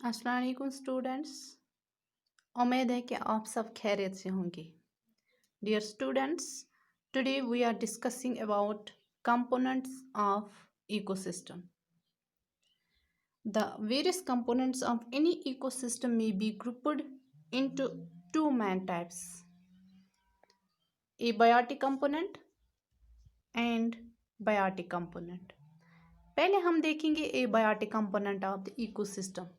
अस्सलाम वालेकुम स्टूडेंट्स। उम्मीद है कि आप सब खैरियत से होंगे। Dear students, today we are discussing about components of ecosystem. The various components of any ecosystem may be grouped into two main types: abiotic component and biotic component. पहले हम देखेंगे abiotic component of the ecosystem.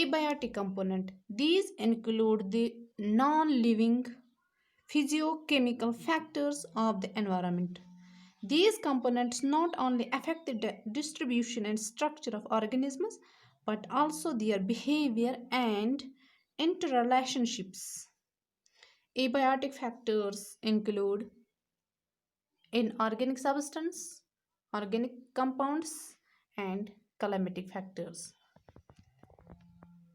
Abiotic component. These include the non-living physiochemical factors of the environment. These components not only affect the distribution and structure of organisms, but also their behavior and interrelationships. Abiotic factors include inorganic substance, organic compounds, and climatic factors.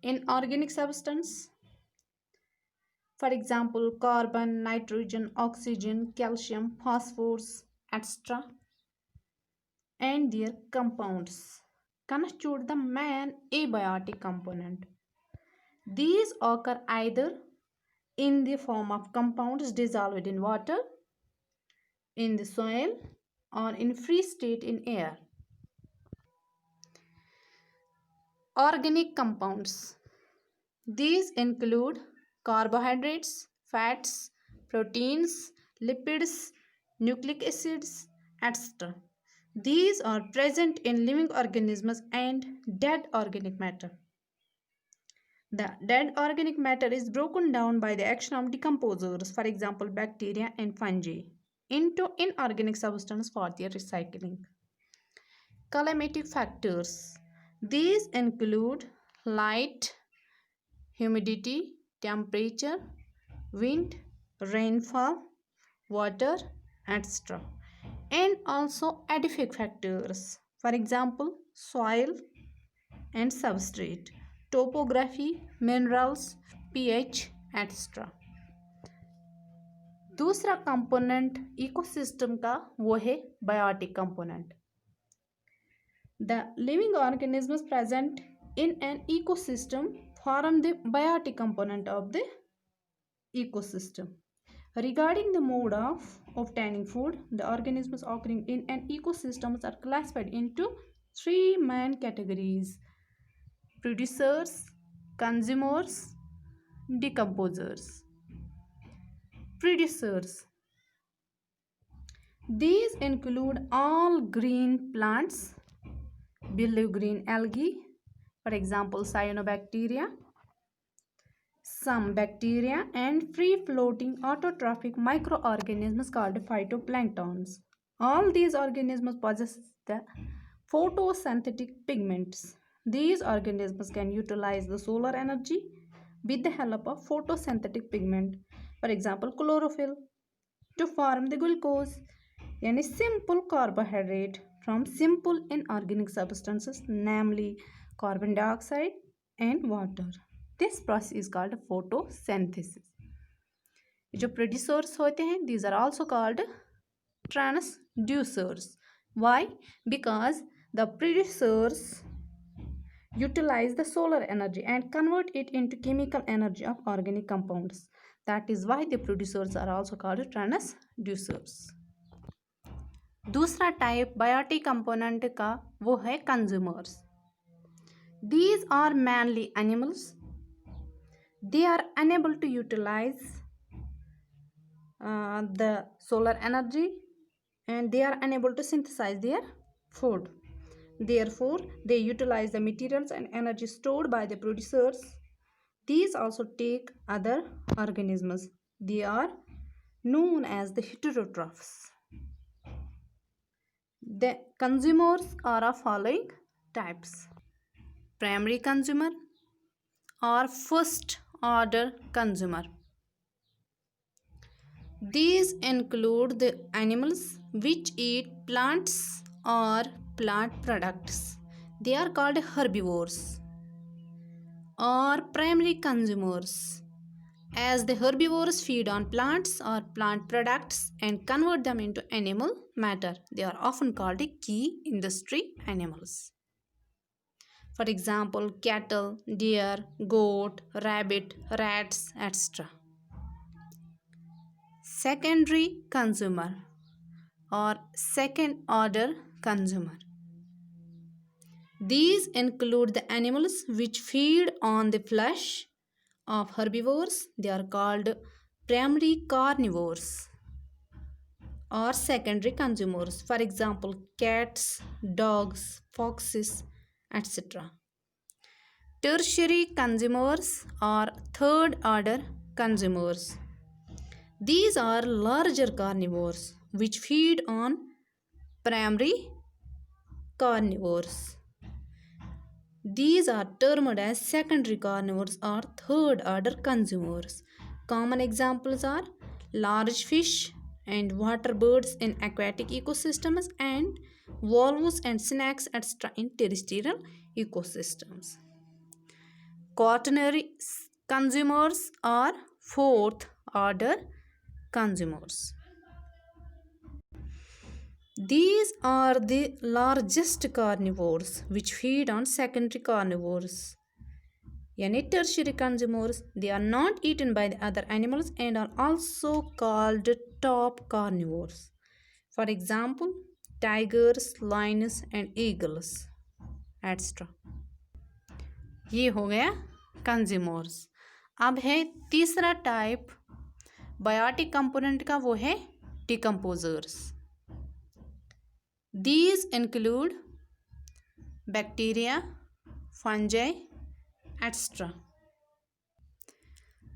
Inorganic substance, for example, carbon, nitrogen, oxygen, calcium, phosphorus, etc., and their compounds constitute the main abiotic component. These occur either in the form of compounds dissolved in water, in the soil, or in free state in air. Organic compounds. These include carbohydrates, fats, proteins, lipids, nucleic acids, etc. These are present in living organisms and dead organic matter. The dead organic matter is broken down by the action of decomposers, for example, bacteria and fungi, into inorganic substance for their recycling. Climatic factors. These include light, humidity, temperature, wind, rainfall, water, etc. And also edific factors, for example, soil and substrate, topography, minerals, pH, etc. दूसरा component ecosystem का वो है biotic component. The living organisms present in an ecosystem form the biotic component of the ecosystem. Regarding the mode of obtaining food, the organisms occurring in an ecosystem are classified into three main categories: producers, consumers, decomposers. Producers. These include all green plants, below green algae, for example, cyanobacteria, some bacteria, and free-floating autotrophic microorganisms called phytoplanktons. All these organisms possess the photosynthetic pigments. These organisms can utilize the solar energy with the help of photosynthetic pigment, for example, chlorophyll, to form the glucose, yani simple carbohydrate from simple inorganic substances, namely carbon dioxide and water. This process is called photosynthesis. जो producers होते हैं, these are also called transducers. Why? Because the producers utilize the solar energy and convert it into chemical energy of organic compounds. That is why the producers are also called transducers. दूसरा type biotic component का वो है consumers. These are mainly animals. They are unable to utilize the solar energy and they are unable to synthesize their food. Therefore, they utilize the materials and energy stored by the producers. These also take other organisms. They are known as the heterotrophs. The consumers are of following types: primary consumer or first order consumer. These include the animals which eat plants or plant products. They are called herbivores or primary consumers, as the herbivores feed on plants or plant products and convert them into animal matter. They are often called key industry animals. For example, cattle, deer, goat, rabbit, rats, etc. Secondary consumer or second order consumer. These include the animals which feed on the flesh of herbivores. They are called primary carnivores or secondary consumers. For example, cats, dogs, foxes, etc. Tertiary consumers or third order consumers. These are larger carnivores which feed on primary carnivores. These are termed as secondary carnivores or third order consumers. Common examples are large fish and water birds in aquatic ecosystems and walrus and snakes etc. in terrestrial ecosystems. Quaternary consumers are fourth order consumers. These are the largest carnivores which feed on secondary carnivores. Yani tertiary consumers, they are not eaten by the other animals and are also called top carnivores. For example, tigers, lions and eagles, etc. ये हो गया consumers. अब है तीसरा type biotic component का, वो है decomposers. These include bacteria, fungi, etc.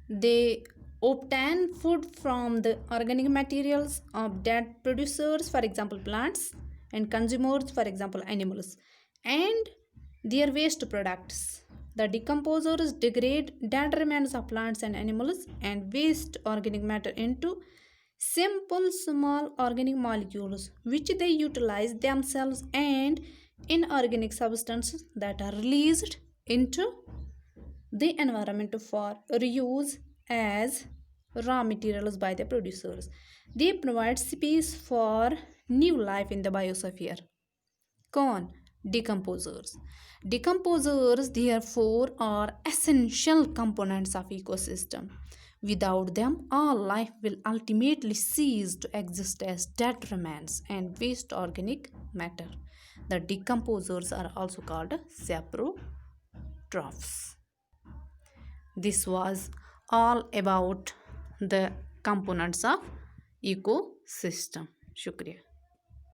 They obtain food from the organic materials of dead producers, for example plants, and consumers, for example animals, and their waste products. The decomposers degrade dead remains of plants and animals and waste organic matter into simple small organic molecules which they utilize themselves and inorganic substances that are released into the environment for reuse as raw materials by the producers. They provide space for new life in the biosphere. Con decomposers. Decomposers therefore are essential components of ecosystem. Without them, all life will ultimately cease to exist as dead remains and waste organic matter. The decomposers are also called saprotrophs. This was all about the components of ecosystem. Shukriya.